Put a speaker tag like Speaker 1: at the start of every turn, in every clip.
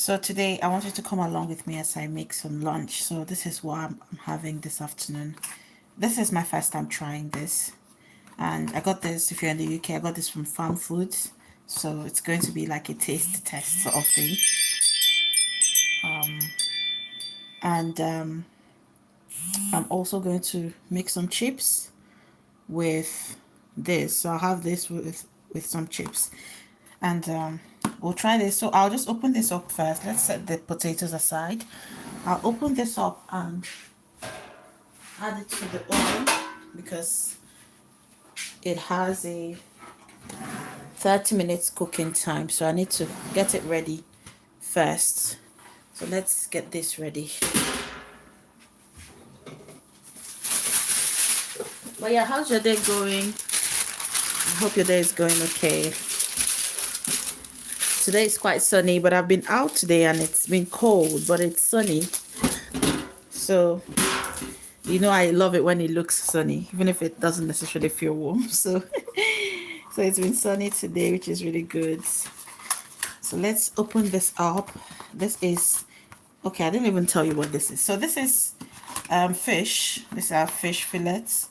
Speaker 1: So today I want you to come along with me as I make some lunch. So this is what I'm having this afternoon. This is my first time trying this. And I got this, if you're in the UK, I got this from Farm Foods. So it's going to be like a taste test sort of thing. And I'm also going to make some chips with this. So I'll have this with some chips. And we'll try this. So I'll just open this up first. Let's set the potatoes aside. I'll open this up and add it to the oven because it has a 30 minutes cooking time, so I need to get it ready first. So let's get this ready. But yeah, how's your day going? I hope your day is going okay. Today is quite sunny, but I've been out today and it's been cold, but it's sunny. So I love it when it looks sunny, even if it doesn't necessarily feel warm. So it's been sunny today, which is really good. So let's open this up. This is, okay, I didn't even tell you what this is. So this is fish. These are fish fillets.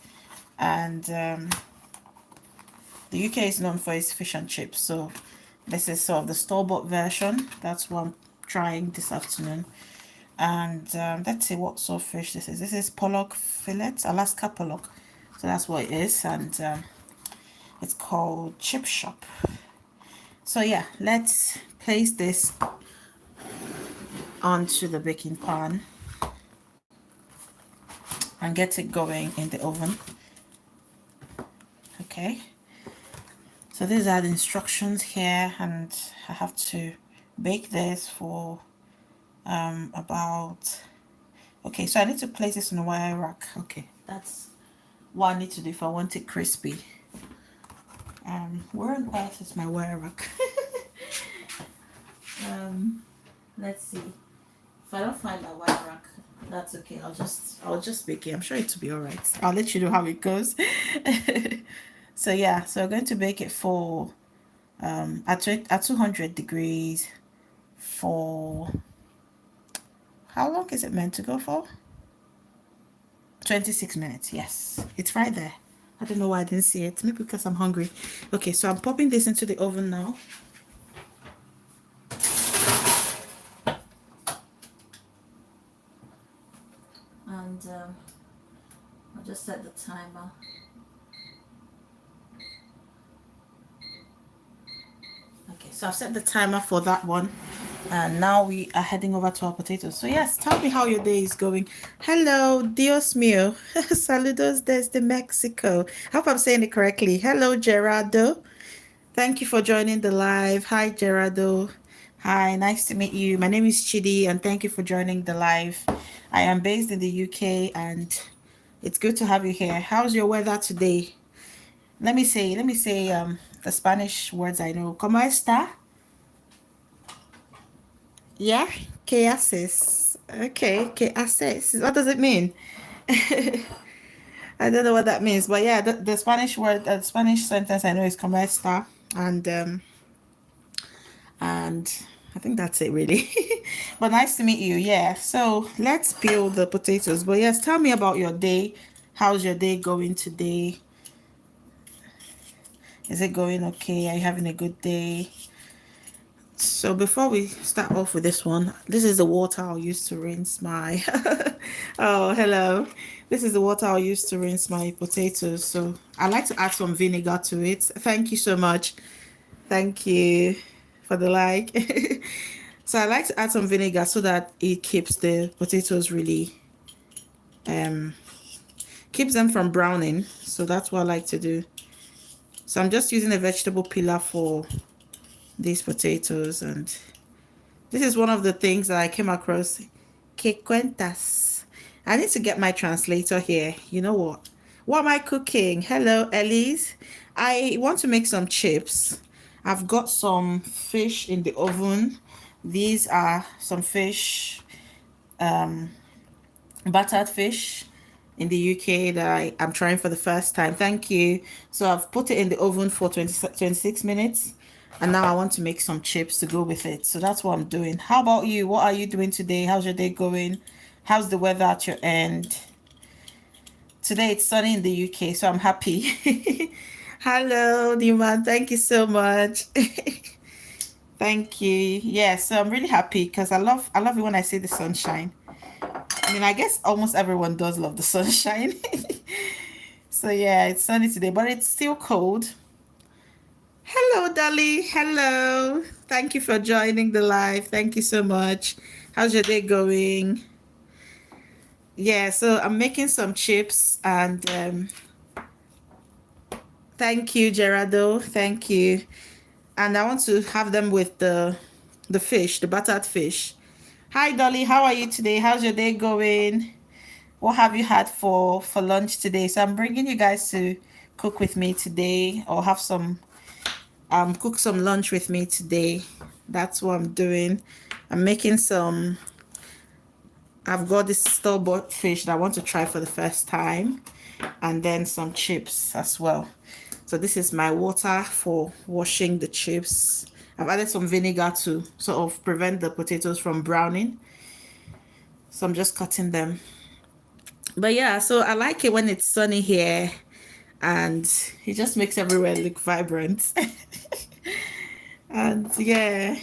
Speaker 1: And the UK is known for its fish and chips. So this is sort of the store-bought version. That's what I'm trying this afternoon. And let's see what sort of fish this is. This is pollock fillets, Alaska pollock. So that's what it is. And it's called Chip Shop. So yeah, let's place this onto the baking pan and get it going in the oven. Okay, so these are the instructions here, and I have to bake this for about, okay, so I need to place this in a wire rack. Okay, that's what I need to do if I want it crispy. Where on earth is my wire rack? Let's see. If I don't find that wire rack, that's okay. I'll just bake it. I'm sure it'll be all right. I'll let you know how it goes. So yeah, so I'm going to bake it for at 200 degrees for, how long is it meant to go for? 26 minutes. Yes, it's right there. I don't know why I didn't see it. Maybe because I'm hungry. Okay, so I'm popping this into the oven now. And I'll just set the timer. Okay, so I've set the timer for that one. And now we are heading over to our potatoes. So yes, tell me how your day is going. Hello, Dios mío. Saludos desde Mexico. I hope I'm saying it correctly. Hello, Gerardo. Thank you for joining the live. Hi, Gerardo. Hi, nice to meet you. My name is Chidi, and thank you for joining the live. I am based in the UK, and it's good to have you here. How's your weather today? Let me say the Spanish words I know. ¿Cómo está? Yeah, ¿qué haces? Okay, ¿qué haces? What does it mean? I don't know what that means, but yeah, the Spanish word, the Spanish sentence I know is "cómo está," and I think that's it really. But nice to meet you. Yeah, so let's peel the potatoes. But yes, tell me about your day. How's your day going today? Is it going okay? Are you having a good day? So before we start off with this one, this is the water I'll use to rinse my oh, hello. This is the water I'll use to rinse my potatoes. So I like to add some vinegar to it. Thank you so much. Thank you for the like. So I like to add some vinegar so that it keeps the potatoes really keeps them from browning. So that's what I like to do. So I'm just using a vegetable peeler for these potatoes, and this is one of the things that I came across. Que cuentas? I need to get my translator here. You know what? What am I cooking? Hello, Elise. I want to make some chips. I've got some fish in the oven. These are some fish, battered fish in the UK that I'm trying for the first time. Thank you. So I've put it in the oven for 26 minutes. And now I want to make some chips to go with it. So that's what I'm doing. How about you? What are you doing today? How's your day going? How's the weather at your end? Today it's sunny in the UK, so I'm happy. Hello, Newman. Thank you so much. Thank you. Yeah, so I'm really happy because I love it when I see the sunshine. I mean, I guess almost everyone does love the sunshine. So yeah, it's sunny today, but it's still cold. Hello, Dolly. Hello. Thank you for joining the live. Thank you so much. How's your day going? Yeah, so I'm making some chips and thank you, Gerardo. Thank you. And I want to have them with the fish, the battered fish. Hi, Dolly. How are you today? How's your day going? What have you had for lunch today? So I'm bringing you guys to cook with me today, or have some cook some lunch with me today. That's what I'm doing. I'm making some. I've got this store-bought fish that I want to try for the first time, and then some chips as well. So this is my water for washing the chips. I've added some vinegar to sort of prevent the potatoes from browning. So I'm just cutting them. But yeah, so I like it when it's sunny here, and it just makes everywhere look vibrant. And yeah.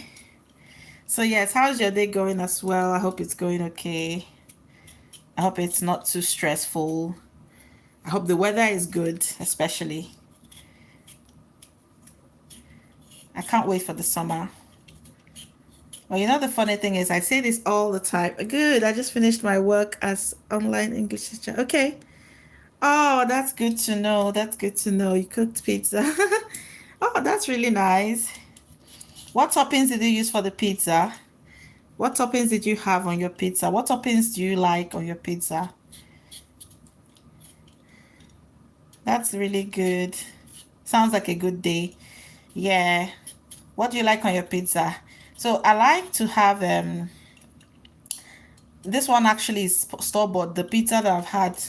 Speaker 1: So yes, how's your day going as well? I hope it's going okay. I hope it's not too stressful. I hope the weather is good, especially. I can't wait for the summer. Well, you know, the funny thing is, I say this all the time. Good, I just finished my work as online English teacher. Okay. Oh, that's good to know. That's good to know. You cooked pizza. Oh, that's really nice. What toppings did you use for the pizza? What toppings did you have on your pizza? What toppings do you like on your pizza? That's really good. Sounds like a good day. Yeah. What do you like on your pizza? So I like to have this one actually is store-bought. The pizza that I've had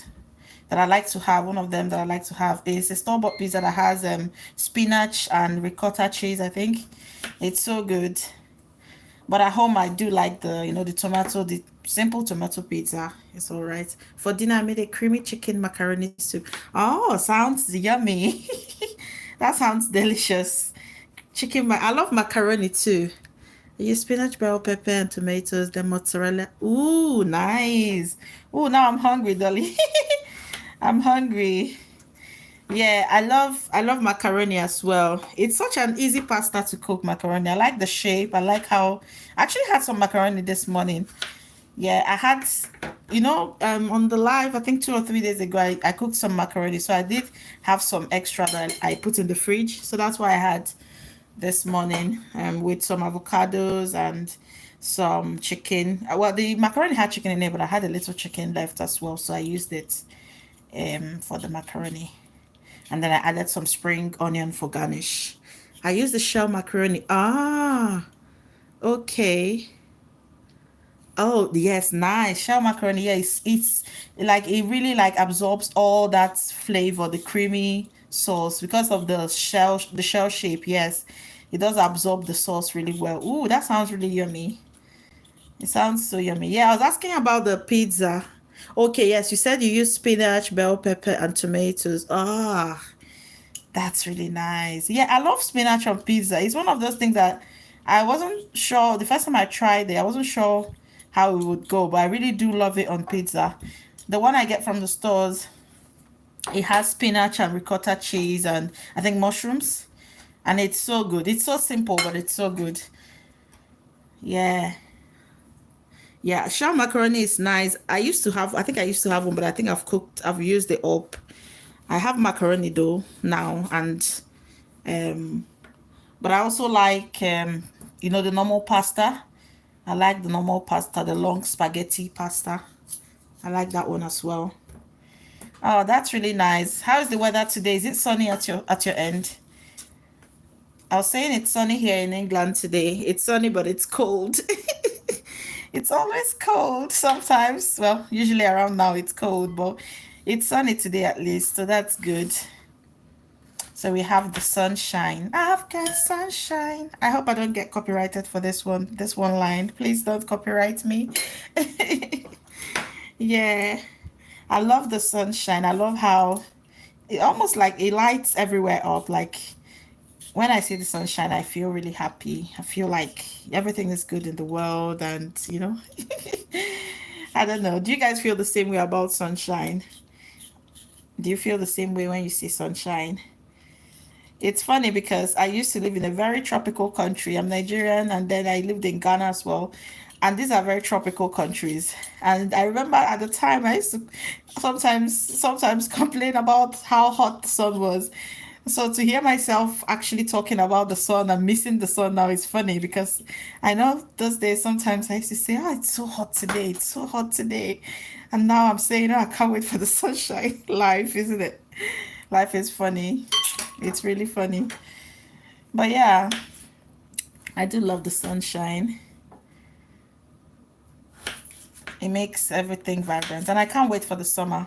Speaker 1: that I like to have, one of them that I like to have is a store-bought pizza that has spinach and ricotta cheese, I think. It's so good. But at home I do like the simple tomato pizza. It's all right. For dinner I made a creamy chicken macaroni soup. Oh, sounds yummy. That sounds delicious. I love macaroni too. I use spinach, bell pepper, and tomatoes, then mozzarella. Ooh, nice. Ooh, now I'm hungry, Dolly. I'm hungry. Yeah, I love macaroni as well. It's such an easy pasta to cook, macaroni. I like the shape. I like how I actually had some macaroni this morning. Yeah, I had on the live, I think 2 or 3 days ago, I cooked some macaroni. So I did have some extra that I put in the fridge. So that's why I had this morning with some avocados and some chicken. Well, the macaroni had chicken in it, but I had a little chicken left as well, so I used it for the macaroni. And then I added some spring onion for garnish. I used the shell macaroni. Ah, okay. Oh, yes, nice. Shell macaroni. Yeah, it's like it really like absorbs all that flavor, the creamy sauce because of the shell shape. Yes, it does absorb the sauce really well. Ooh, that sounds really yummy. It sounds so yummy. Yeah, I was asking about the pizza. Okay, yes, you said you use spinach, bell pepper, and tomatoes. Ah, that's really nice. Yeah, I love spinach on pizza. It's one of those things that I wasn't sure the first time I tried it, I wasn't sure how it would go, but I really do love it on pizza. The one I get from the stores, it has spinach and ricotta cheese and I think mushrooms. And it's so good. It's so simple, but it's so good. Yeah. Yeah, shell macaroni is nice. I think I used to have one, but I think I've used it up. I have macaroni though now, and um, but I also like the normal pasta. I like the normal pasta, the long spaghetti pasta. I like that one as well. Oh, that's really nice. How is the weather today? Is it sunny at your end? I was saying it's sunny here in England today. It's sunny, but it's cold. It's always cold sometimes. Well, usually around now it's cold, but it's sunny today at least, so that's good. So we have the sunshine. I've got sunshine. I hope I don't get copyrighted for this one line. Please don't copyright me. Yeah, I love the sunshine. I love how it almost like it lights everywhere up. Like when I see the sunshine, I feel really happy. I feel like everything is good in the world, and I don't know. Do you guys feel the same way about sunshine? Do you feel the same way when you see sunshine? It's funny because I used to live in a very tropical country. I'm Nigerian, and then I lived in Ghana as well. And these are very tropical countries. And I remember at the time I used to sometimes complain about how hot the sun was. So to hear myself actually talking about the sun and missing the sun now is funny because I know those days sometimes I used to say, "Oh, it's so hot today, it's so hot today." And now I'm saying, "Oh, I can't wait for the sunshine." Life, isn't it? Life is funny. It's really funny. But yeah, I do love the sunshine. It makes everything vibrant. And I can't wait for the summer.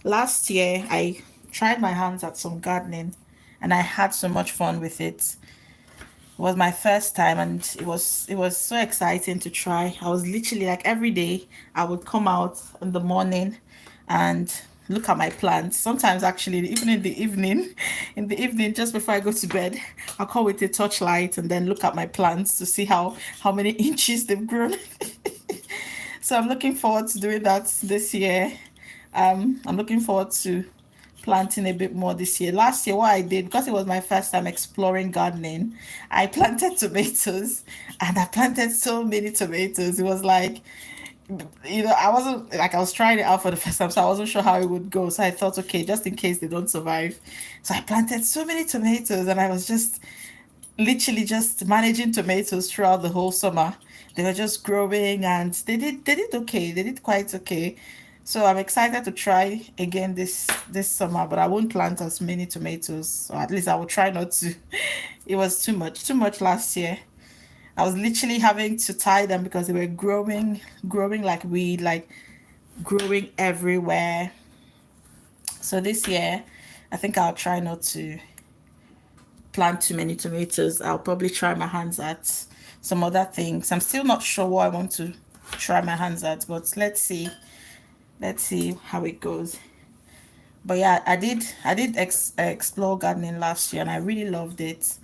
Speaker 1: Last year, I tried my hands at some gardening and I had so much fun with it. It was my first time and it was so exciting to try. I was literally like every day I would come out in the morning and look at my plants. Sometimes actually even in the evening just before I go to bed, I'll come with a torchlight and then look at my plants to see how many inches they've grown. So I'm looking forward to doing that this year. I'm looking forward to planting a bit more this year. Last year, what I did, because it was my first time exploring gardening, I planted tomatoes and I planted so many tomatoes. It was like, I wasn't like, I was trying it out for the first time, so I wasn't sure how it would go. So I thought, okay, just in case they don't survive. So I planted so many tomatoes and I was just literally just managing tomatoes throughout the whole summer. They were just growing and they did okay. They did quite okay. So I'm excited to try again this summer, but I won't plant as many tomatoes, or at least I will try not to. It was too much last year. I was literally having to tie them because they were growing like weed, like growing everywhere. So this year, I think I'll try not to plant too many tomatoes. I'll probably try my hands at some other things. I'm still not sure what I want to try my hands at, but let's see how it goes. But yeah, I did explore gardening last year and I really loved it.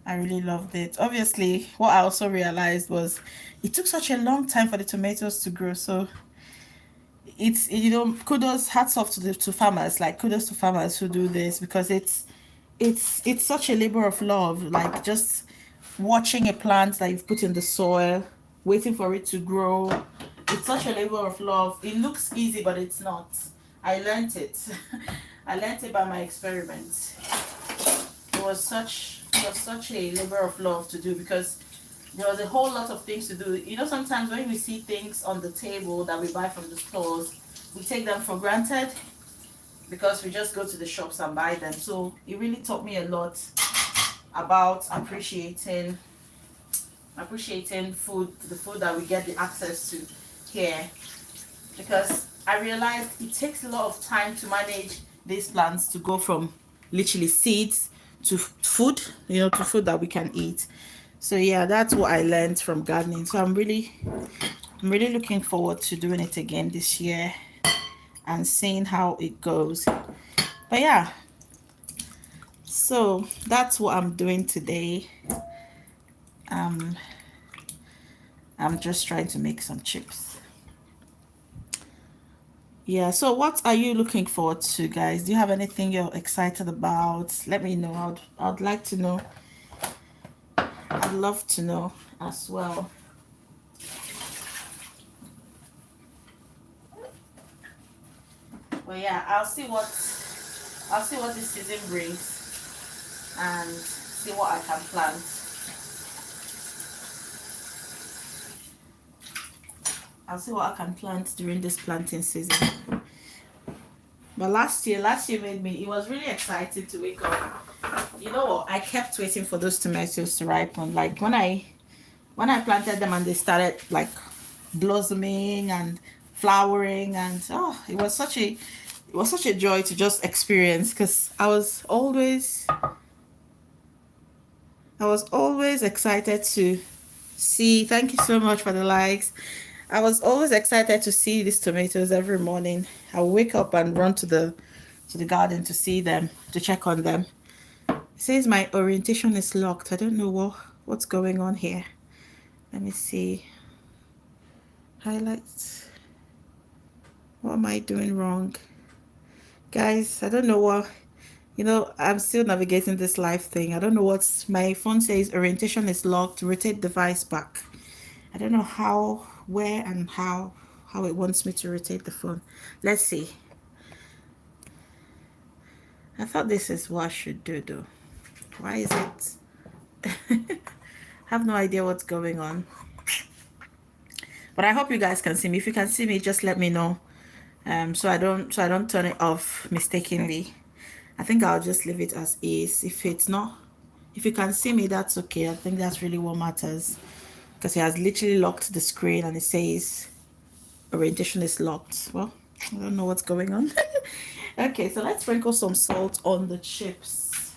Speaker 1: I really loved it. Obviously, what I also realized was it took such a long time for the tomatoes to grow. So it's kudos, hats off to the to farmers, like kudos to farmers who do this because it's such a labor of love, like just watching a plant that you've put in the soil, waiting for it to grow. It's such a labor of love. It looks easy, but it's not. I learned it. I learned it by my experiments. It was such a labor of love to do because there was a whole lot of things to do. Sometimes when we see things on the table that we buy from the stores, we take them for granted because we just go to the shops and buy them. So it really taught me a lot about appreciating food, the food that we get the access to here. Because I realized it takes a lot of time to manage these plants to go from literally seeds to food, to food that we can eat. So yeah, that's what I learned from gardening. So I'm really looking forward to doing it again this year and seeing how it goes. But yeah, so that's what I'm doing today. Um, I'm just trying to make some chips. Yeah, so what are you looking forward to, guys? Do you have anything you're excited about? Let me know. I'd like to know. I'd love to know as well. But yeah, I'll see what this season brings and see what I can plant. I'll see what I can plant during this planting season. But last year made me. It was really exciting to wake up. You know what? I kept waiting for those tomatoes to ripen. Like when I planted them and they started like blossoming and flowering, and it was It was such a joy to just experience, because I was always excited to see. Thank you so much for the likes. I was always excited to see these tomatoes every morning. I wake up and run to the garden to see them, to check on them. It says my orientation is locked. I don't know what's going on here. Let me see. Highlights. What am I doing wrong? Guys, I don't know what, I'm still navigating this live thing. I don't know what's, my phone says orientation is locked, rotate device back. I don't know how, where and how it wants me to rotate the phone. Let's see. I thought this is what I should do though. Why is it? I have no idea what's going on. But I hope you guys can see me. If you can see me, just let me know. So I don't turn it off mistakenly. I think I'll just leave it as is. If it's not, if you can see me, that's okay. I think that's really what matters, because it has literally locked the screen and it says orientation is locked. Well, I don't know what's going on. Okay, so let's sprinkle some salt on the chips.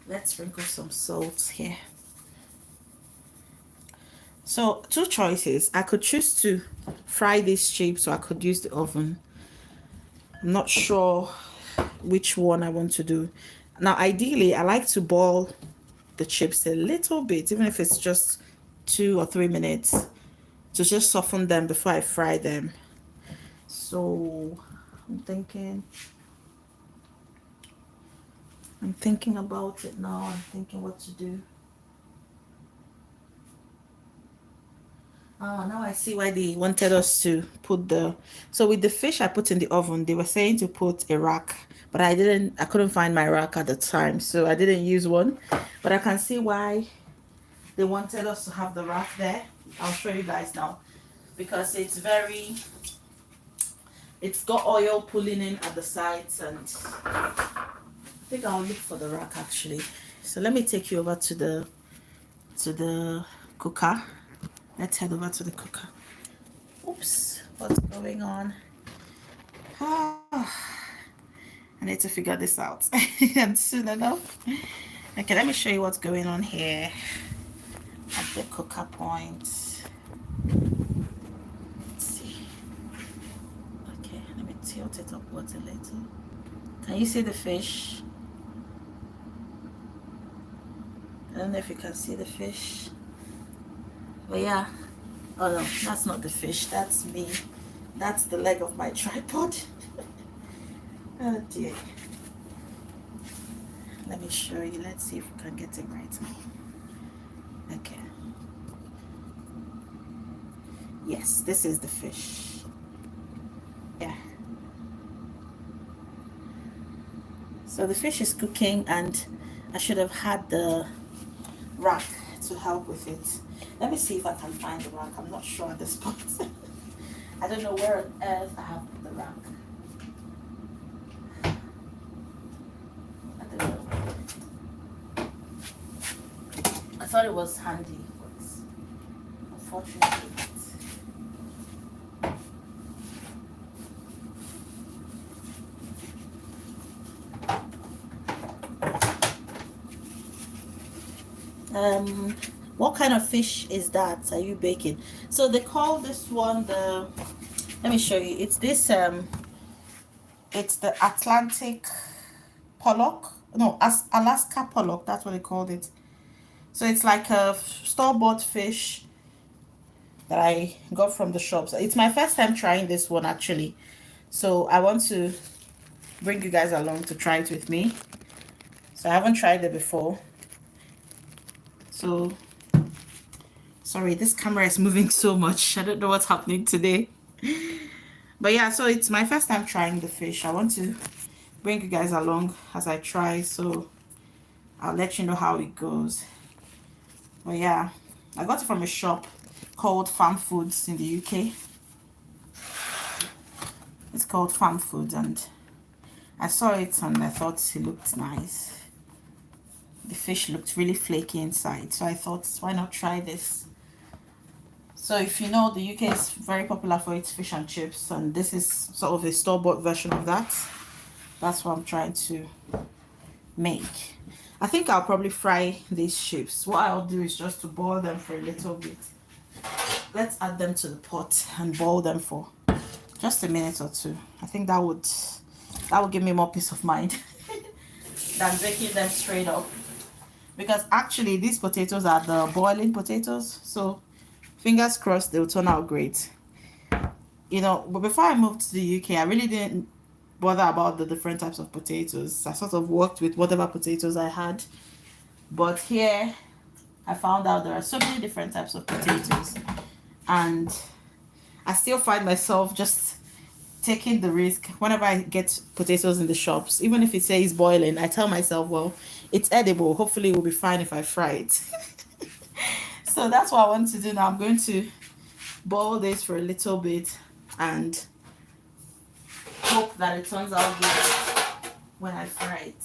Speaker 1: Let's sprinkle some salt here. So two choices. I could choose to fry these chips, or I could use the oven. I'm not sure which one I want to do. Now, ideally, I like to boil the chips a little bit, even if it's just 2 or 3 minutes, to just soften them before I fry them. So I'm thinking about it now. I'm thinking what to do. Now I see why they wanted us to put so with the fish I put in the oven, they were saying to put a rack, but I couldn't find my rack at the time, so I didn't use one. But I can see why they wanted us to have the rack there. I'll show you guys now, because it's got oil pulling in at the sides, and I think I'll look for the rack actually. So let me take you over to the cooker. Let's head over to the cooker. Oops, what's going on? I need to figure this out and soon enough. Okay, let me show you what's going on here at the cooker point. Let's see. Okay, let me tilt it upwards a little. Can you see the fish? I don't know if you can see the fish. But yeah, oh no, that's not the fish, that's me. That's the leg of my tripod. Oh dear. Let me show you. Let's see if we can get it right now. Okay. Yes, this is the fish. Yeah. So the fish is cooking, and I should have had the rack to help with it. Let me see if I can find the rack. I'm not sure at this point. I don't know where on earth I have the rack. I don't know. I thought it was handy, but unfortunately not. What kind of fish is that? Are you baking? So they call this one let me show you. It's this it's the Atlantic pollock. No, Alaska pollock. That's what they called it. So it's like a store-bought fish that I got from the shops. It's my first time trying this one actually. So I want to bring you guys along to try it with me. So I haven't tried it before. So sorry, this camera is moving so much. I don't know what's happening today. But yeah, so it's my first time trying the fish. I want to bring you guys along as I try, so I'll let you know how it goes. But yeah, I got it from a shop called Farm Foods in the UK. It's called Farm Foods, and I saw it and I thought it looked nice. The fish looked really flaky inside, so I thought, why not try this? So if you know, the UK is very popular for its fish and chips, and this is sort of a store-bought version of that. That's what I'm trying to make. I think I'll probably fry these chips. What I'll do is just to boil them for a little bit. Let's add them to the pot and boil them for just a minute or two. I think that would give me more peace of mind than baking them straight up. Because actually these potatoes are the boiling potatoes, so fingers crossed they'll turn out great. You know, but before I moved to the UK, I really didn't bother about the different types of potatoes. I sort of worked with whatever potatoes I had. But here I found out there are so many different types of potatoes, and I still find myself just taking the risk whenever I get potatoes in the shops. Even if it says boiling, I tell myself, well, it's edible. Hopefully it will be fine if I fry it. So that's what I want to do now. I'm going to boil this for a little bit and hope that it turns out good when I fry it.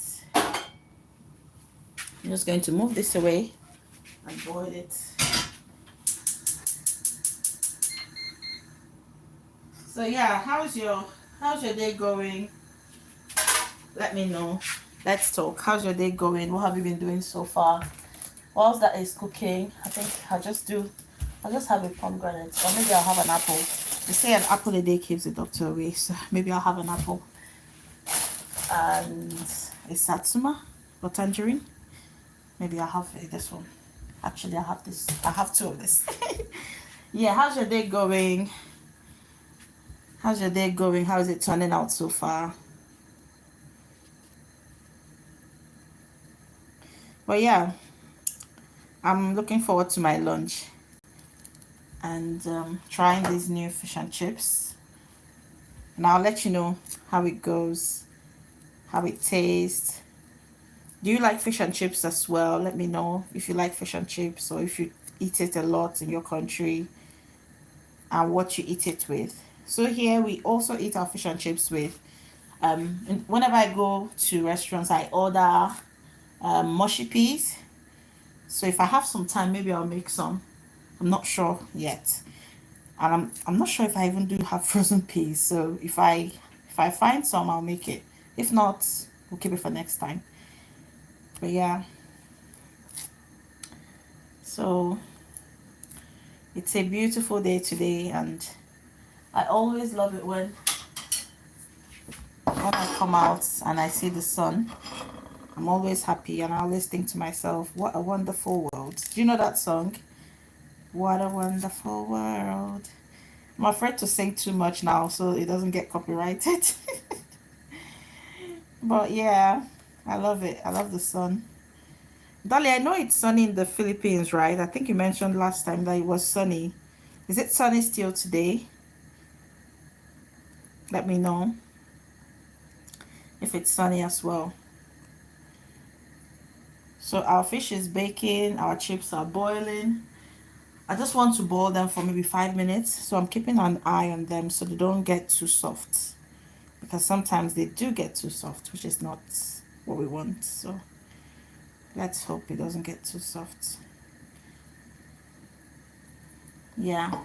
Speaker 1: I'm just going to move this away and boil it. So yeah, how's your day going? Let me know. Let's talk. How's your day going? What have you been doing so far? Whilst that is cooking, I think I'll just have a pomegranate, or maybe I'll have an apple. They say an apple a day keeps the doctor away, so maybe I'll have an apple and a satsuma or tangerine. Maybe I'll have this one. Actually, I have this. I have two of this. Yeah, how's your day going? How's your day going? How is it turning out so far? But yeah, I'm looking forward to my lunch and trying these new fish and chips. And I'll let you know how it goes, how it tastes. Do you like fish and chips as well? Let me know if you like fish and chips, or if you eat it a lot in your country and what you eat it with. So here we also eat our fish and chips with, whenever I go to restaurants, I order mushy peas. So if I have some time, maybe I'll make some. I'm not sure yet, and I'm not sure if I even do have frozen peas. So if I find some, I'll make it. If not, we'll keep it for next time. But yeah, so it's a beautiful day today, and I always love it when I come out and I see the sun. I'm always happy, and I always think to myself, what a wonderful world. Do you know that song? What a wonderful world. I'm afraid to sing too much now so it doesn't get copyrighted. But yeah, I love it. I love the sun. Dolly, I know it's sunny in the Philippines, right? I think you mentioned last time that it was sunny. Is it sunny still today? Let me know if it's sunny as well. So our fish is baking, our chips are boiling. I just want to boil them for maybe 5 minutes. So I'm keeping an eye on them so they don't get too soft. Because sometimes they do get too soft, which is not what we want. So let's hope it doesn't get too soft. Yeah.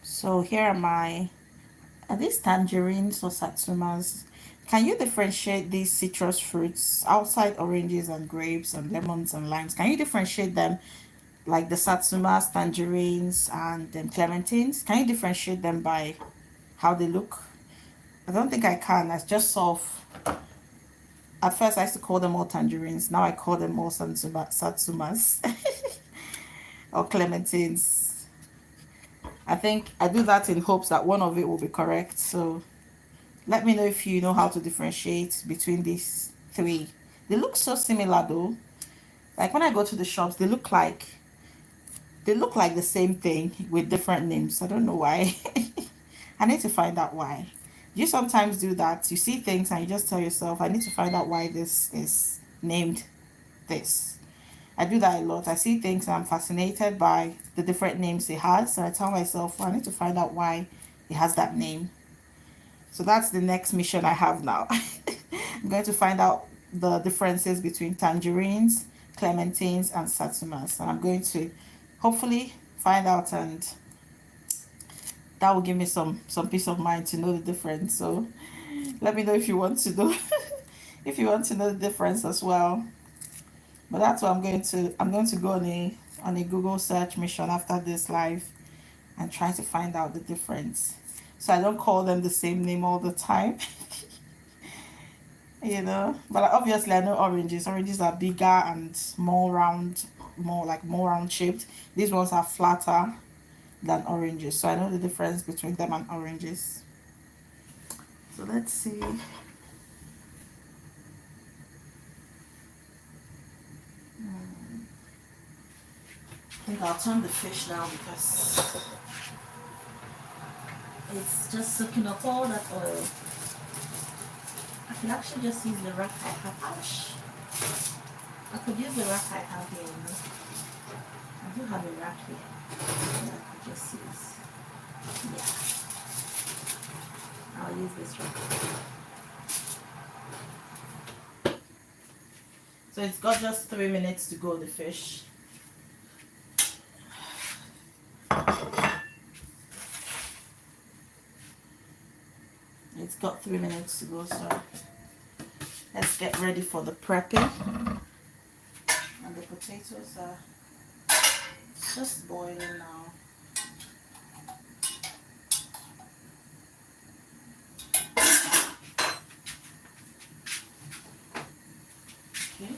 Speaker 1: So here are these tangerines or satsumas? Can you differentiate these citrus fruits outside oranges and grapes and lemons and limes? Can you differentiate them, like the satsumas, tangerines, and clementines? Can you differentiate them by how they look? I don't think I can. I just saw. At first, I used to call them all tangerines. Now I call them all satsumas or clementines. I think I do that in hopes that one of it will be correct. So let me know if you know how to differentiate between these three. They look so similar though. Like when I go to the shops, they look like the same thing with different names. I don't know why. I need to find out why. You sometimes do that. You see things and you just tell yourself, I need to find out why this is named this. I do that a lot. I see things and I'm fascinated by the different names it has. So I tell myself, well, I need to find out why it has that name. So that's the next mission I have now. I'm going to find out the differences between tangerines, clementines, and satsumas. And I'm going to hopefully find out, and that will give me some peace of mind to know the difference. So let me know if you want to know if you want to know the difference as well. But that's what I'm going to go on a Google search mission after this live and try to find out the difference. So I don't call them the same name all the time. You know, but obviously I know oranges. Oranges are bigger and more round, more round shaped. These ones are flatter than oranges. So I know the difference between them and oranges. So let's see. I think I'll turn the fish now because it's just soaking up all that oil. I could actually just use the rack I have. Ouch! I could use the rack I have here. You know? I do have a rack here. Yeah, I could just use. Yeah. I'll use this rack. So it's got just 3 minutes to go, the fish. It's got 3 minutes to go, so let's get ready for the prepping. And the potatoes are just boiling now. Okay.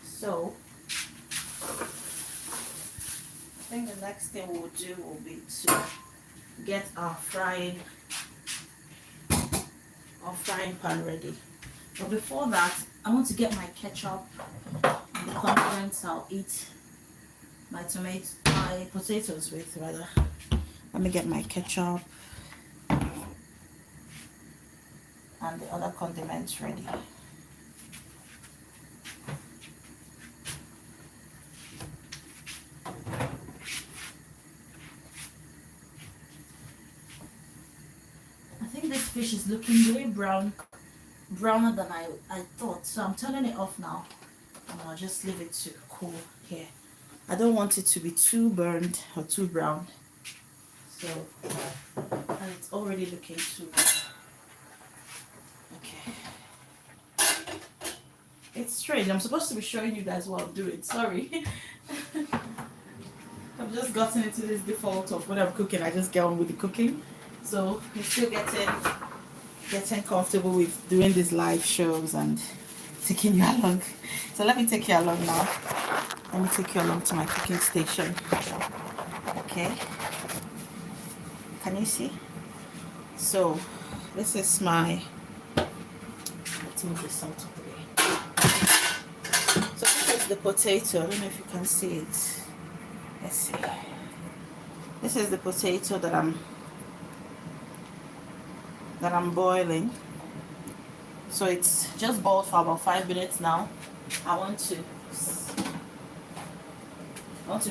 Speaker 1: So I think the next thing we'll do will be to get our frying pan ready. But before that, I want to get my ketchup and the condiments I'll eat my potatoes with rather. Let me get my ketchup and the other condiments ready. I think this fish is looking very browner than I thought, so I'm turning it off now and I'll just leave it to cool here. I don't want it to be too burned or too brown, so and it's already looking too okay. It's strange, I'm supposed to be showing you guys what I'm doing, sorry. I've just gotten into this default of when I'm cooking I just get on with the cooking, so we're still getting comfortable with doing these live shows and taking you along. So let me take you along now. Let me take you along to my cooking station. Okay. Can you see? So this is my, let's move this out of the way. So this is the potato. I don't know if you can see it. Let's see. This is the potato that I'm boiling. So it's just boiled for about 5 minutes now. I want to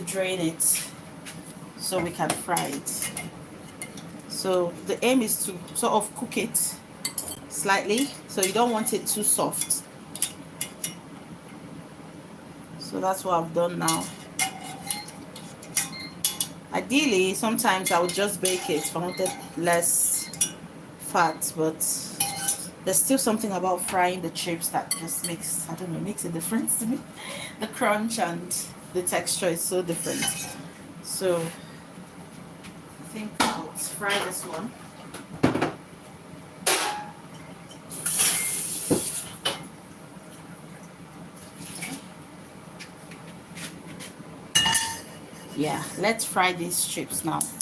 Speaker 1: drain it so we can fry it. So the aim is to sort of cook it slightly, so you don't want it too soft. So that's what I've done now. Ideally, sometimes I would just bake it if I wanted less fat, but there's still something about frying the chips that just makes, I don't know, makes a difference to me. The crunch and the texture is so different. So I think I'll fry this one. Yeah, let's fry these chips now. So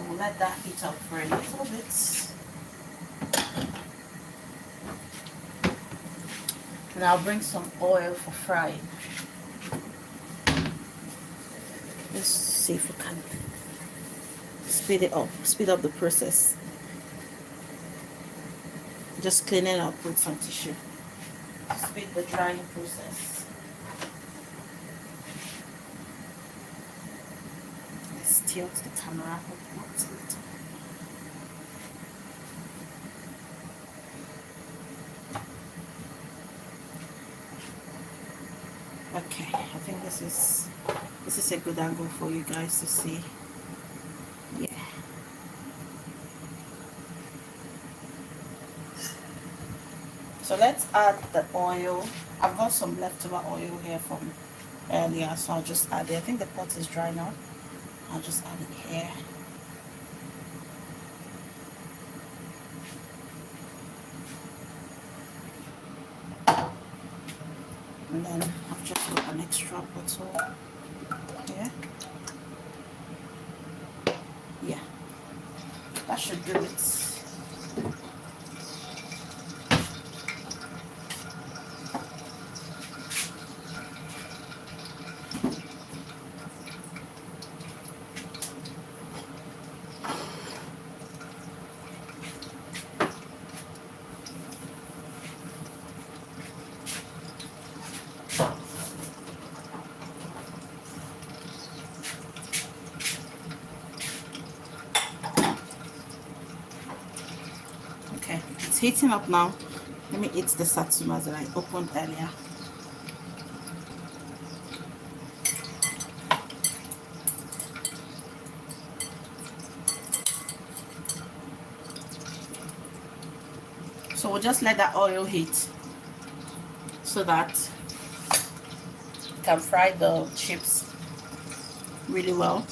Speaker 1: we'll let that heat up for a little bit. And I'll bring some oil for frying. Let's see if we can speed up the process. Just cleaning up with some tissue to speed the drying process. Let's tilt the camera upwards a little. Okay, I think this is a good angle for you guys to see. Yeah. So let's add the oil. I've got some leftover oil here from earlier, so I'll just add it. I think the pot is dry now. I'll just add it here. And then I've just got an extra bottle here. Yeah, that should do it. Okay, it's heating up now. Let me eat the satsumas that I opened earlier. So we'll just let that oil heat so that you can fry the chips really well.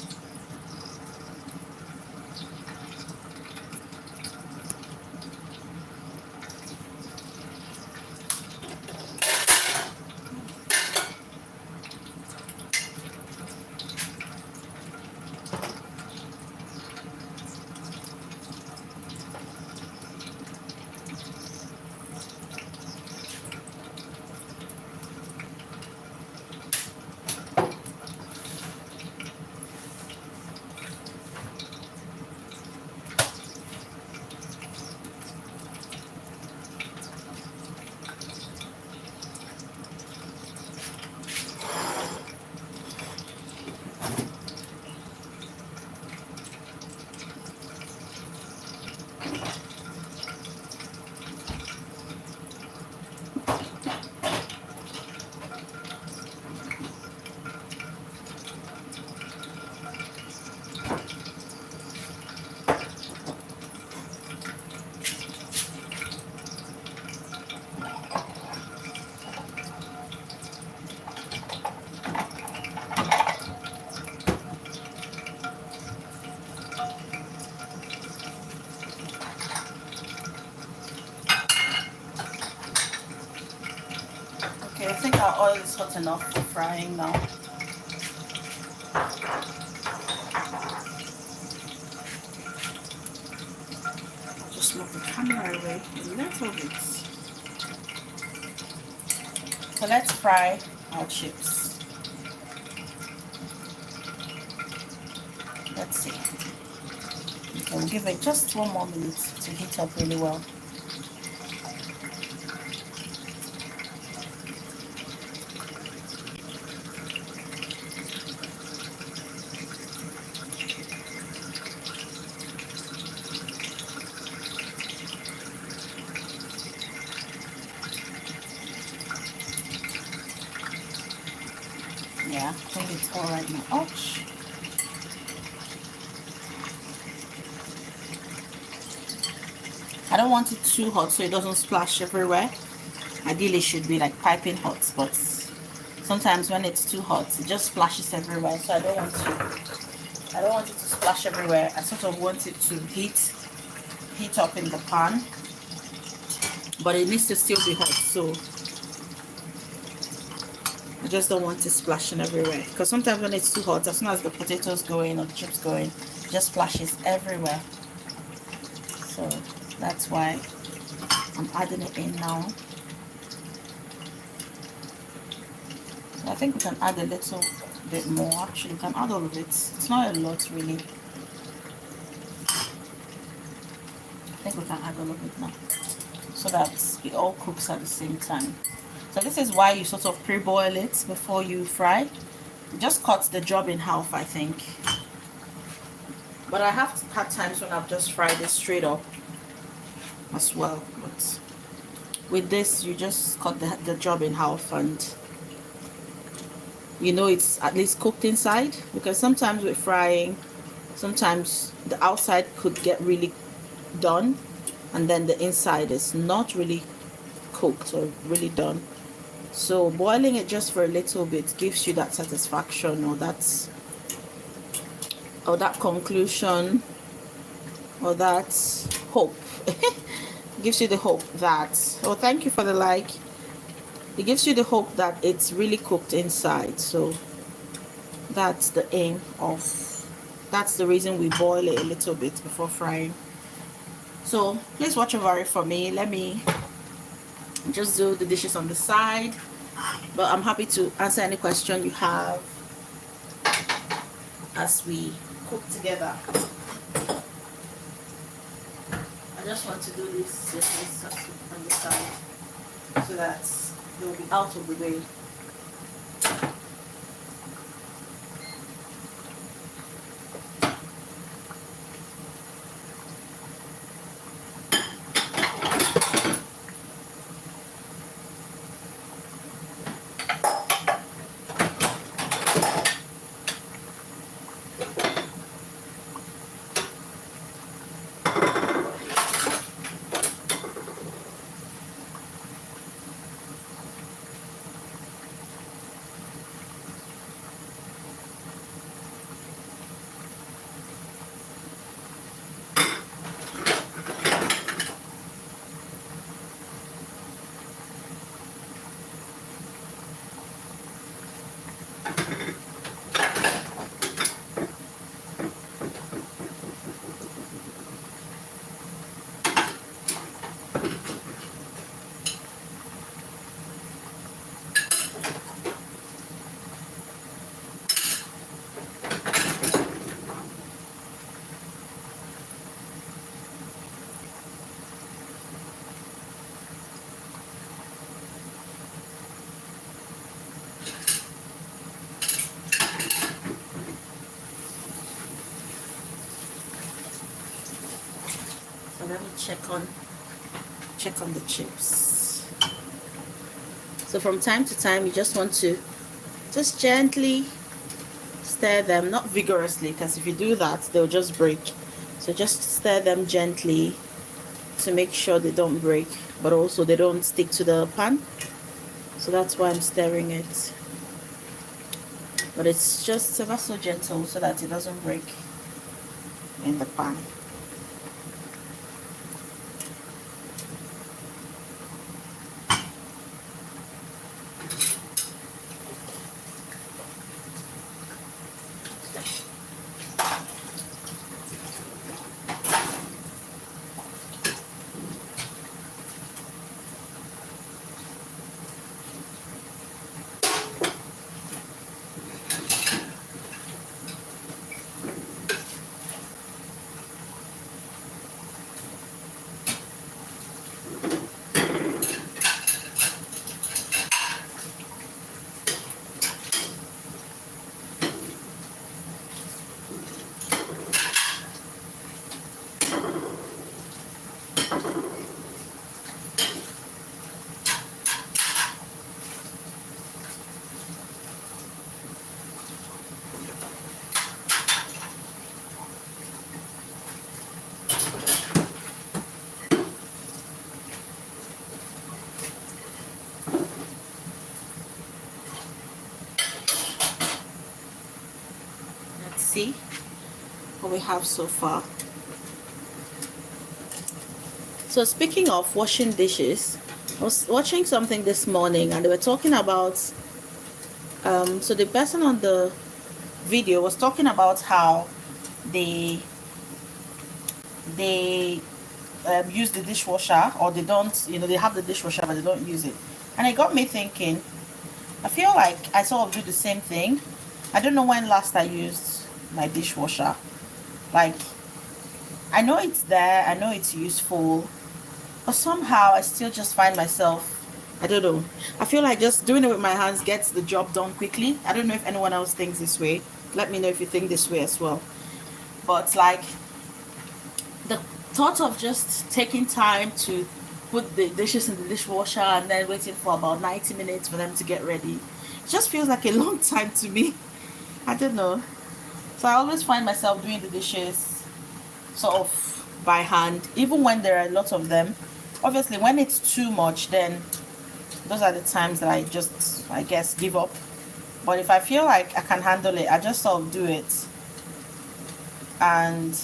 Speaker 1: Okay, I think our oil is hot enough for frying now. I'll just move the camera away a little bit. So let's fry our chips. Let's see. Okay, we'll give it just 1 more minute to heat up really well. Yeah, I think it's all right now. Ouch. I don't want it too hot so it doesn't splash everywhere. Ideally it should be like piping hot, but sometimes when it's too hot it just splashes everywhere, so I don't want it to splash everywhere. I sort of want it to heat up in the pan, but it needs to still be hot, so I just don't want it splashing everywhere, because sometimes when it's too hot, as soon as the potatoes go in or the chips go in, it just splashes everywhere. So that's why I'm adding it in now. I think we can add a little bit more. Actually, we can add all of it. It's not a lot, really. I think we can add all of it now, so that it all cooks at the same time. So this is why you sort of pre-boil it before you fry. It just cuts the job in half, I think. But I have had times when I've just fried it straight up as well. But with this, you just cut the job in half, and you know it's at least cooked inside. Because sometimes with frying, sometimes the outside could get really done, and then the inside is not really cooked or really done. So boiling it just for a little bit gives you that satisfaction, or that conclusion, or that hope. Gives you the hope that, oh, thank you for the like. It gives you the hope that it's really cooked inside. So that's the aim of, that's the reason we boil it a little bit before frying. So please watch over it for me. Let me just do the dishes on the side, but I'm happy to answer any question you have as we cook together. I just want to do this on the side so that they'll be out of the way. So let me check on the chips. So from time to time you just want to just gently stir them, not vigorously, because if you do that they'll just break. So just stir them gently to make sure they don't break, but also they don't stick to the pan. So that's why I'm stirring it. But it's just ever so gentle so that it doesn't break in the pan. See what we have so far. So speaking of washing dishes, I was watching something this morning and they were talking about so the person on the video was talking about how they use the dishwasher, or they don't, they have the dishwasher but they don't use it. And it got me thinking, I feel like I sort of do the same thing. I don't know when last I used my dishwasher. Like, I know it's there, I know it's useful, but somehow I still just find myself, I don't know. I feel like just doing it with my hands gets the job done quickly. I don't know if anyone else thinks this way. Let me know if you think this way as well. But like, the thought of just taking time to put the dishes in the dishwasher and then waiting for about 90 minutes for them to get ready, it just feels like a long time to me. I don't know. So I always find myself doing the dishes sort of by hand, even when there are a lot of them. Obviously, when it's too much, then those are the times that I just, I guess, give up. But if I feel like I can handle it, I just sort of do it. And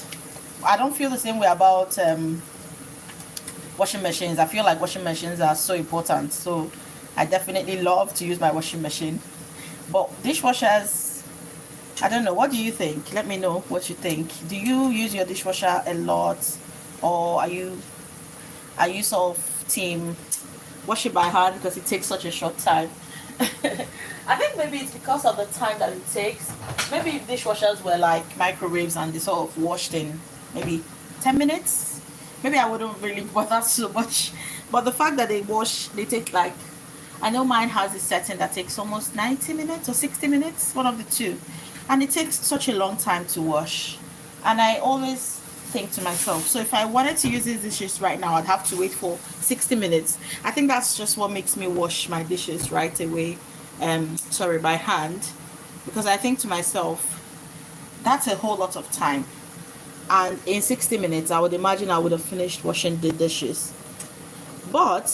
Speaker 1: I don't feel the same way about washing machines. I feel like washing machines are so important. So I definitely love to use my washing machine. But dishwashers, I don't know. What do you think? Let me know what you think. Do you use your dishwasher a lot, or are you sort of team wash it by hand because it takes such a short time? I think maybe it's because of the time that it takes. Maybe if dishwashers were like microwaves and they sort of washed in maybe 10 minutes, maybe I wouldn't really bother so much. But the fact that they take like, I know mine has a setting that takes almost 90 minutes or 60 minutes, one of the two. And it takes such a long time to wash. And I always think to myself, so if I wanted to use these dishes right now, I'd have to wait for 60 minutes. I think that's just what makes me wash my dishes right away, sorry, by hand. Because I think to myself, that's a whole lot of time. And in 60 minutes, I would imagine I would have finished washing the dishes. But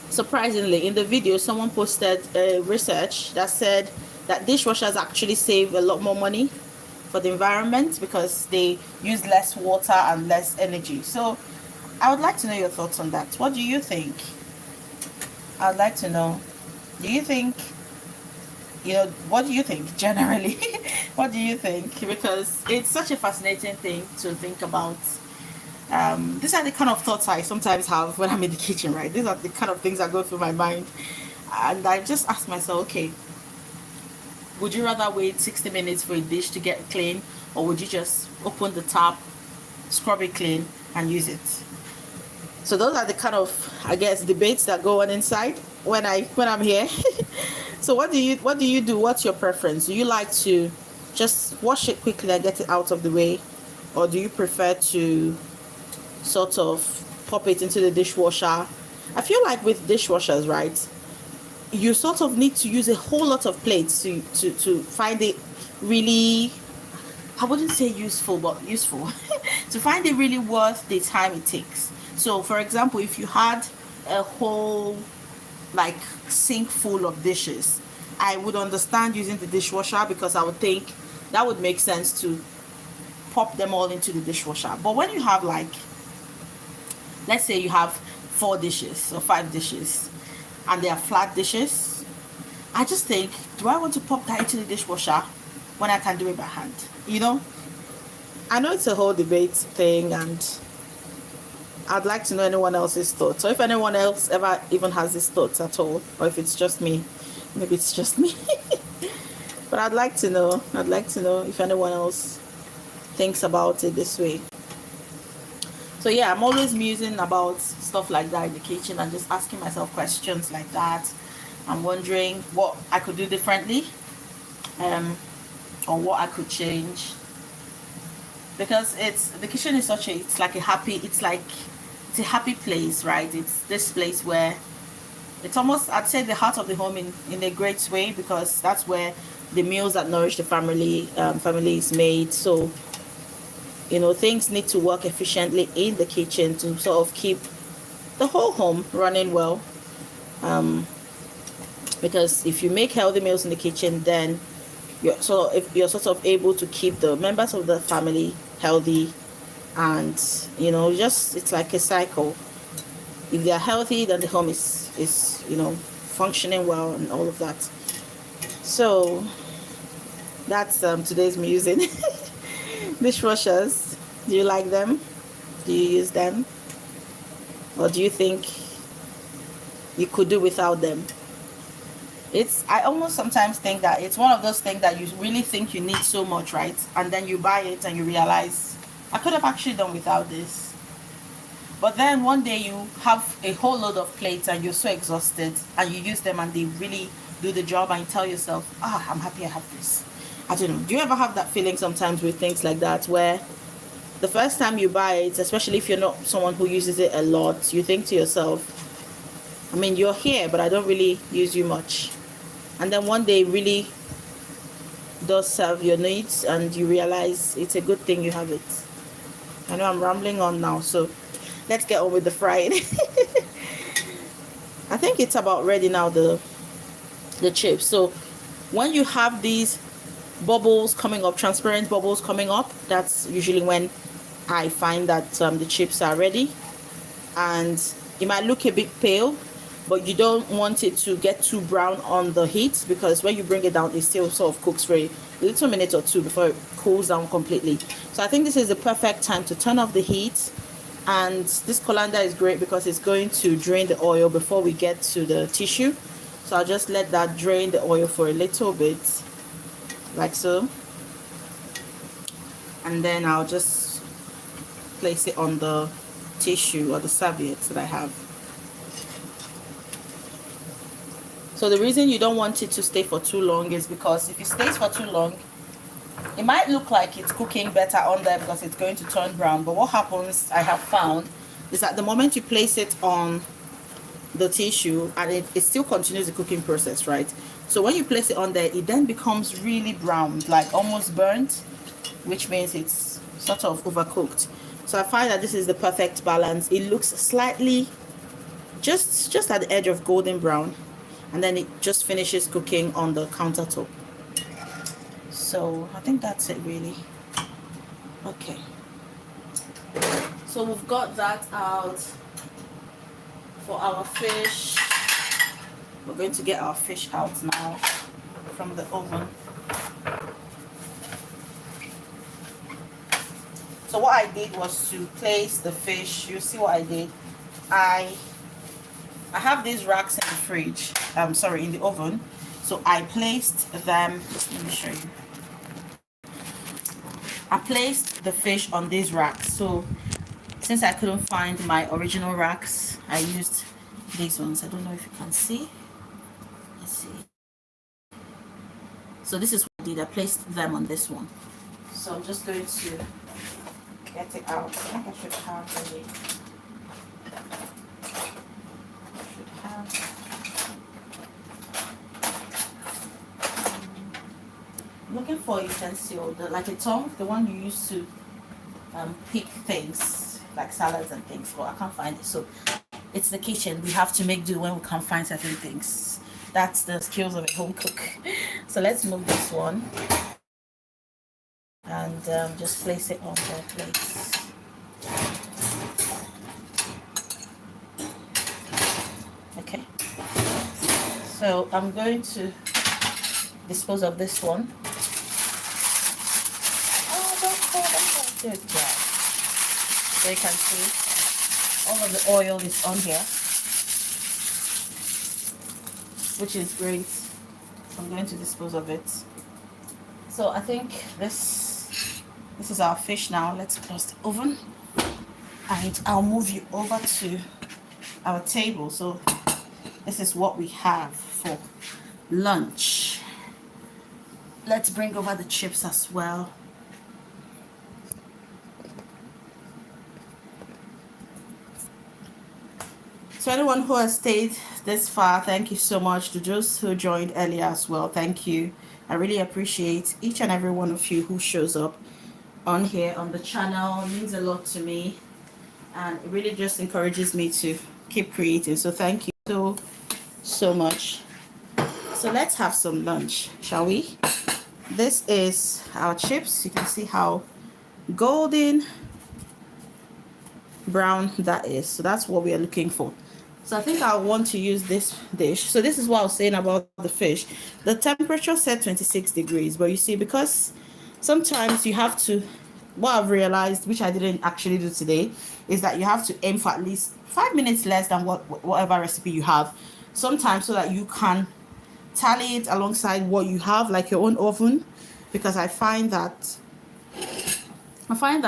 Speaker 1: surprisingly, in the video, someone posted a research that said that dishwashers actually save a lot more money for the environment because they use less water and less energy. So I would like to know your thoughts on that. What do you think? I'd like to know. Do you think, what do you think generally? What do you think? Because it's such a fascinating thing to think about. These are the kind of thoughts I sometimes have when I'm in the kitchen, right? These are the kind of things that go through my mind. And I just ask myself, okay, would you rather wait 60 minutes for a dish to get clean, or would you just open the tap, scrub it clean, and use it? So those are the kind of, I guess, debates that go on inside when I'm here. So what do you do? What's your preference? Do you like to just wash it quickly and get it out of the way, or do you prefer to sort of pop it into the dishwasher? I feel like with dishwashers, right, you sort of need to use a whole lot of plates to find it really, I wouldn't say useful, but useful to find it really worth the time it takes. So for example, if you had a whole like sink full of dishes, I would understand using the dishwasher because I would think that would make sense to pop them all into the dishwasher. But when you have like, let's say you have 4 dishes or 5 dishes and they are flat dishes, I just think, do I want to pop that into the dishwasher when I can do it by hand? I know it's a whole debate thing, and I'd like to know anyone else's thoughts. So if anyone else ever even has these thoughts at all, or if it's just me, maybe it's just me. But I'd like to know if anyone else thinks about it this way. So yeah, I'm always musing about stuff like that in the kitchen and just asking myself questions like that. I'm wondering what I could do differently, or what I could change. Because the kitchen is it's a happy place, right? It's this place where it's almost, I'd say, the heart of the home in a great way, because that's where the meals that nourish the family is made. So things need to work efficiently in the kitchen to sort of keep the whole home running well. Because if you make healthy meals in the kitchen, then you're sort of able to keep the members of the family healthy, and just, it's like a cycle. If they are healthy, then the home is functioning well and all of that. So that's today's musing. Dishwashers, do you like them? Do you use them? Or do you think you could do without them? I almost sometimes think that it's one of those things that you really think you need so much, right? And then you buy it and you realize I could have actually done without this. But then one day you have a whole load of plates and you're so exhausted and you use them and they really do the job and you tell yourself, I'm happy I have this. I don't know. Do you ever have that feeling sometimes with things like that where the first time you buy it, especially if you're not someone who uses it a lot, you think to yourself, I mean, you're here, but I don't really use you much. And then one day really does serve your needs and you realize it's a good thing you have it. I know I'm rambling on now, so let's get on with the frying. I think it's about ready now, the chips. So when you have these bubbles coming up, transparent bubbles coming up, that's usually when I find that the chips are ready. And it might look a bit pale, but you don't want it to get too brown on the heat, because when you bring it down, it still sort of cooks for a little minute or two before it cools down completely. So I think this is the perfect time to turn off the heat. And this colander is great because it's going to drain the oil before we get to the tissue. So I'll just let that drain the oil for a little bit, like so. And then I'll just place it on the tissue or the serviettes that I have. So the reason you don't want it to stay for too long is because if it stays for too long, it might look like it's cooking better on there because it's going to turn brown. But what happens, I have found, is that the moment you place it on the tissue, and it still continues the cooking process, right? So when you place it on there, it then becomes really brown, like almost burnt, which means it's sort of overcooked. So I find that this is the perfect balance. It looks slightly just at the edge of golden brown, and then it just finishes cooking on the countertop. So I think that's it really. Okay, so we've got that out for our fish. We're going to get our fish out now from the oven. So what I did was to place the fish. You see what I did? I have these racks in the fridge, in the oven. So I placed them, let me show you. I placed the fish on these racks. So since I couldn't find my original racks, I used these ones. I don't know if you can see. Let's see. So this is what I did. I placed them on this one. So I'm just going to get it out. I think I should have really. Looking for a utensil, like a tongue, the one you use to pick things like salads and things, but I can't find it. So it's the kitchen. We have to make do when we can't find certain things. That's the skills of a home cook. So let's move this one and just place it on the plates. Okay. So I'm going to dispose of this one. Good job. So you can see all of the oil is on here, which is great. So I'm going to dispose of it. So I think this is our fish now. Let's close the oven and I'll move you over to our table. So this is what we have for lunch. Let's bring over the chips as well. So anyone who has stayed this far, thank you so much. To those who joined earlier as well, thank you. I really appreciate each and every one of you who shows up on here on the channel. It means a lot to me and it really just encourages me to keep creating. So thank you so much. So let's have some lunch, shall we? This is our chips. You can see how golden brown that is. So that's what we are looking for. So I think I want to use this dish. So this is what I was saying about the fish. The temperature said 26 degrees, but you see, because sometimes you have to, what I've realized, which I didn't actually do today, is that you have to aim for at least 5 minutes less than whatever recipe you have sometimes, so that you can tally it alongside what you have, like your own oven, because I find that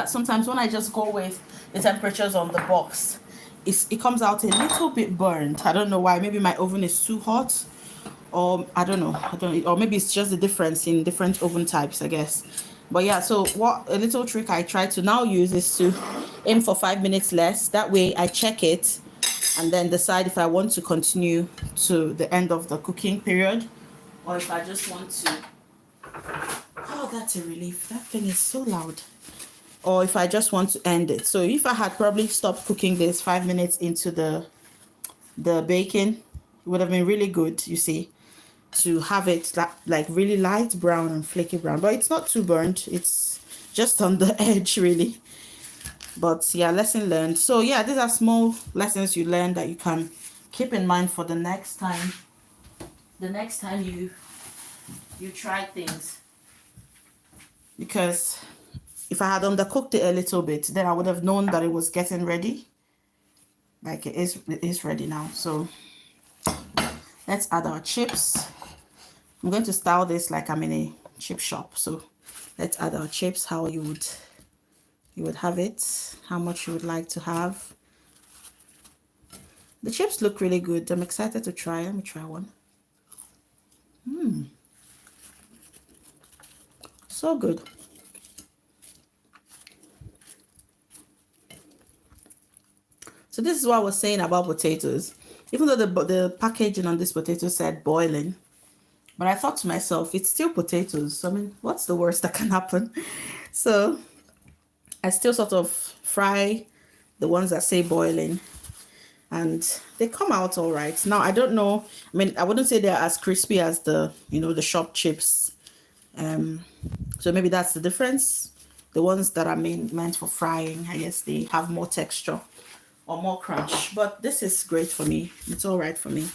Speaker 1: sometimes when I just go with the temperatures on the box, it comes out a little bit burnt. I don't know why. Maybe my oven is too hot, or I don't know. Or maybe it's just the difference in different oven types, I guess. But yeah, so what a little trick I try to now use is to aim for 5 minutes less. That way I check it and then decide if I want to continue to the end of the cooking period, or if I just want to. Oh, that's a relief. That thing is so loud. Or if I just want to end it. So if I had probably stopped cooking this 5 minutes into the bacon, it would have been really good, you see, to have it like really light brown and flaky brown. But it's not too burnt. It's just on the edge, really. But yeah, lesson learned. So yeah, these are small lessons you learn that you can keep in mind for the next time. The next time you try things. Because if I had undercooked it a little bit, then I would have known that it was getting ready. Like it is ready now. So let's add our chips. I'm going to style this like I'm in a chip shop. So let's add our chips, how you would have it, how much you would like to have. The chips look really good. I'm excited to try. Let me try one. So good. So this is what I was saying about potatoes. Even though the packaging on this potato said boiling, but I thought to myself, it's still potatoes. So, I mean, what's the worst that can happen? So I still sort of fry the ones that say boiling, and they come out all right. Now, I don't know. I mean, I wouldn't say they're as crispy as the shop chips. So maybe that's the difference. The ones that are meant for frying, I guess they have more texture or more crunch. But this is great for me. It's all right for me.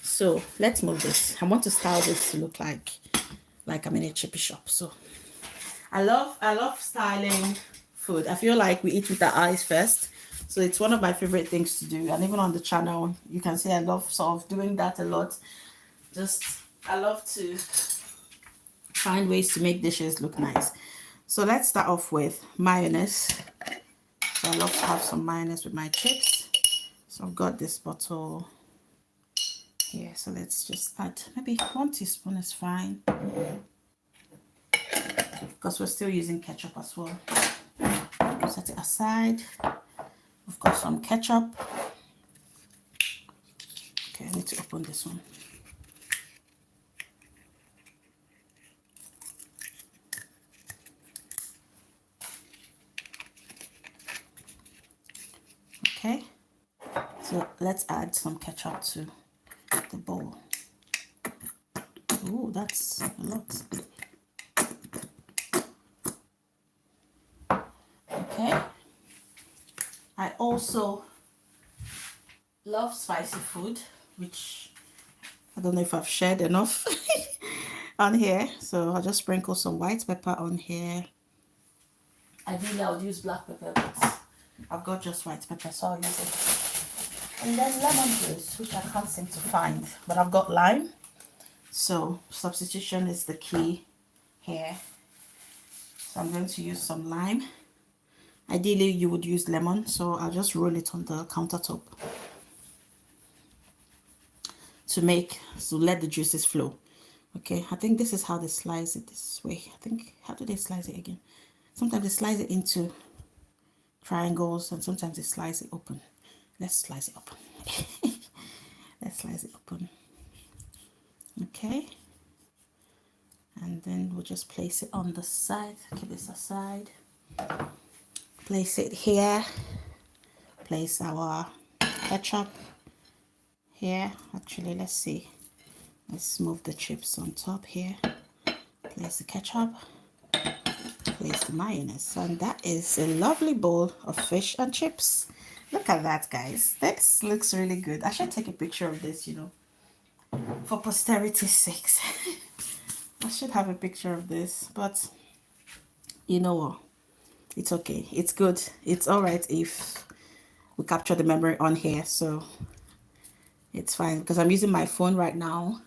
Speaker 1: So let's move this. I want to style this to look like I'm in a chippy shop. So I love styling food. I feel like we eat with our eyes first. So it's one of my favorite things to do. And even on the channel, you can see I love sort of doing that a lot. I love to find ways to make dishes look nice. So let's start off with mayonnaise. So I love to have some mayonnaise with my chips. So I've got this bottle here. So let's just add maybe 1 teaspoon is fine, because we're still using ketchup as well. Set it aside. We've got some ketchup. Okay, I need to open this one. Okay, so let's add some ketchup to the bowl. Oh, that's a lot. Okay. I also love spicy food, which I don't know if I've shared enough on here. So I'll just sprinkle some white pepper on here. Ideally, I would use black pepper, but I've got just white pepper, so I'll use it. And then lemon juice, which I can't seem to find, but I've got lime. So substitution is the key here. So I'm going to use some lime. Ideally, you would use lemon, so I'll just roll it on the countertop to let the juices flow. Okay, I think this is how they slice it this way. I think, how do they slice it again? Sometimes they slice it into triangles, and sometimes they slice it open. Let's slice it open. Let's slice it open. Okay, and then we'll just place it on the side. Keep this aside. Place it here. Place our ketchup here. Actually, let's see. Let's move the chips on top here. Place the ketchup. Place the mayonnaise. And that is a lovely bowl of fish and chips. Look at that, guys. This looks really good. I should take a picture of this, for posterity's sakes. I should have a picture of this, but you know what? It's okay. It's good. It's all right if we capture the memory on here. So It's fine because I'm using my phone right now.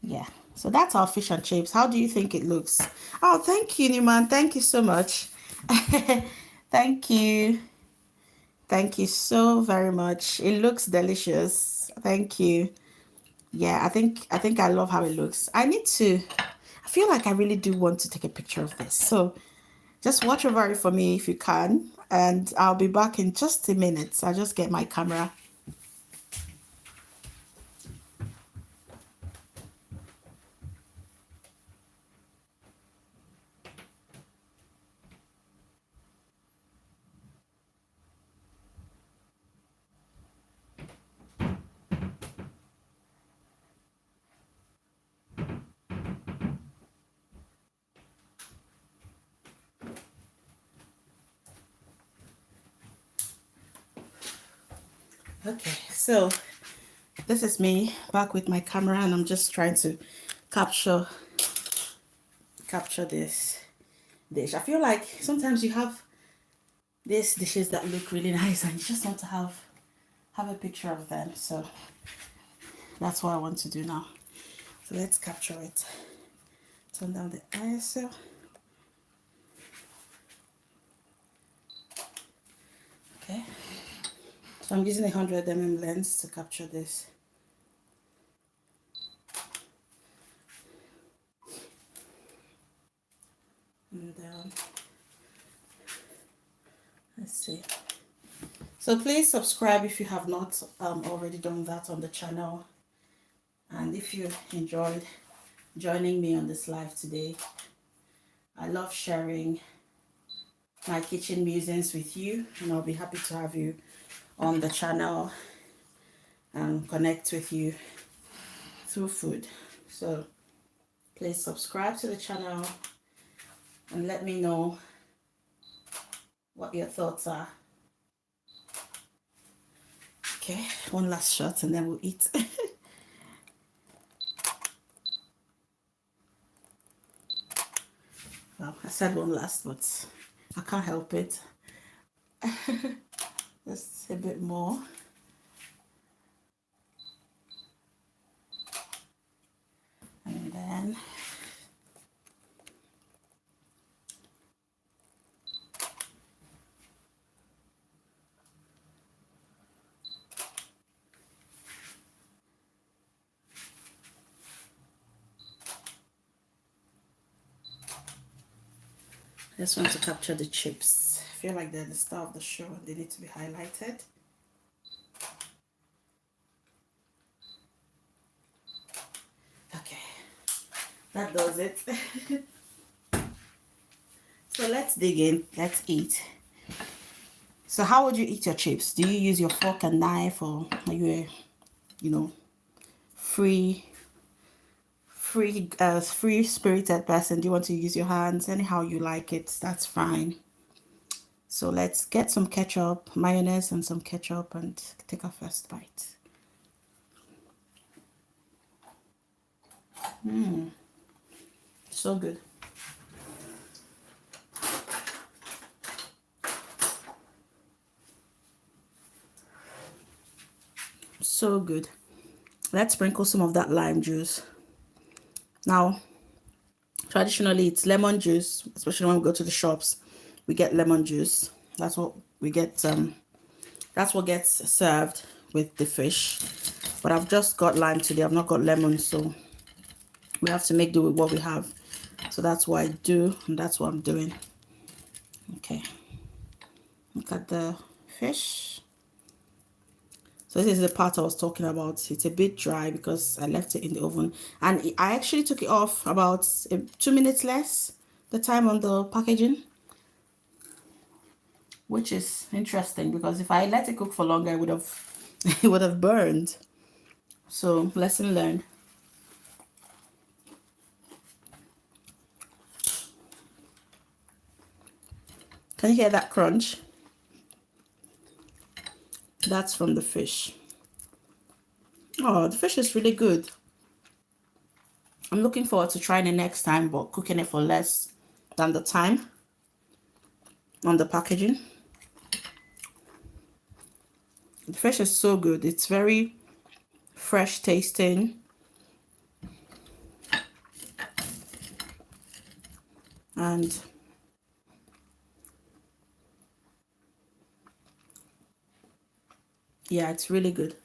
Speaker 1: Yeah, so that's our fish and chips. How do you think it looks? Oh, thank you, Niman. Thank you so much. Thank you. Thank you so very much. It looks delicious. Thank you. Yeah, I think I love how it looks. I feel like I really do want to take a picture of this. So just watch over it for me if you can. And I'll be back in just a minute. I'll just get my camera. Okay, so this is me back with my camera and I'm just trying to capture this dish. I feel like sometimes you have these dishes that look really nice and you just want to have a picture of them. So that's what I want to do now. So let's capture it. Turn down the ISO. Okay. So I'm using a 100 mm lens to capture this. And let's see. So please subscribe if you have not already done that on the channel. And if you enjoyed joining me on this live today, I love sharing my kitchen musings with you, and I'll be happy to have you on the channel and connect with you through food. So please subscribe to the channel and let me know what your thoughts are. Okay, one last shot and then we'll eat. Well, I said one last, but I can't help it. Just a bit more. And then I just want to capture the chips. I feel like they're the star of the show. They need to be highlighted. Okay, that does it. So let's dig in. Let's eat. So how would you eat your chips? Do you use your fork and knife, or are you a, free spirited person? Do you want to use your hands? Anyhow you like it, that's fine. So let's get some ketchup, mayonnaise and some ketchup, and take our first bite. So good. So good. Let's sprinkle some of that lime juice. Now, traditionally it's lemon juice, especially when we go to the shops. We get lemon juice. That's what we get. That's what gets served with the fish. But I've just got lime today. I've not got lemon, so we have to make do with what we have. So that's what I do, and that's what I'm doing. Okay. Look at the fish. So this is the part I was talking about. It's a bit dry because I left it in the oven. And I actually took it off about 2 minutes less the time on the packaging. Which is interesting because if I let it cook for longer, it would have burned. So lesson learned. Can you hear that crunch? That's from the fish. Oh, the fish is really good. I'm looking forward to trying it next time, but cooking it for less than the time on the packaging. The fish is so good. It's very fresh tasting. And yeah, it's really good.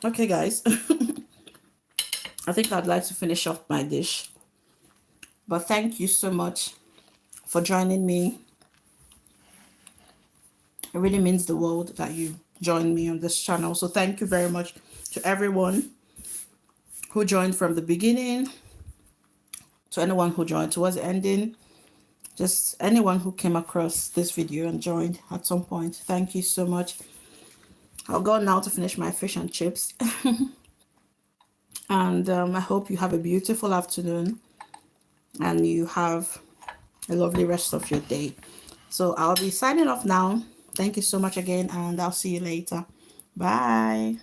Speaker 1: Okay, guys. I think I'd like to finish off my dish. But thank you so much for joining me. It really means the world that you joined me on this channel. So thank you very much to everyone who joined from the beginning, to anyone who joined towards the ending, just anyone who came across this video and joined at some point. Thank you so much. I'll go now to finish my fish and chips. And I hope you have a beautiful afternoon and you have a lovely rest of your day. So I'll be signing off now. Thank you so much again, and I'll see you later. Bye.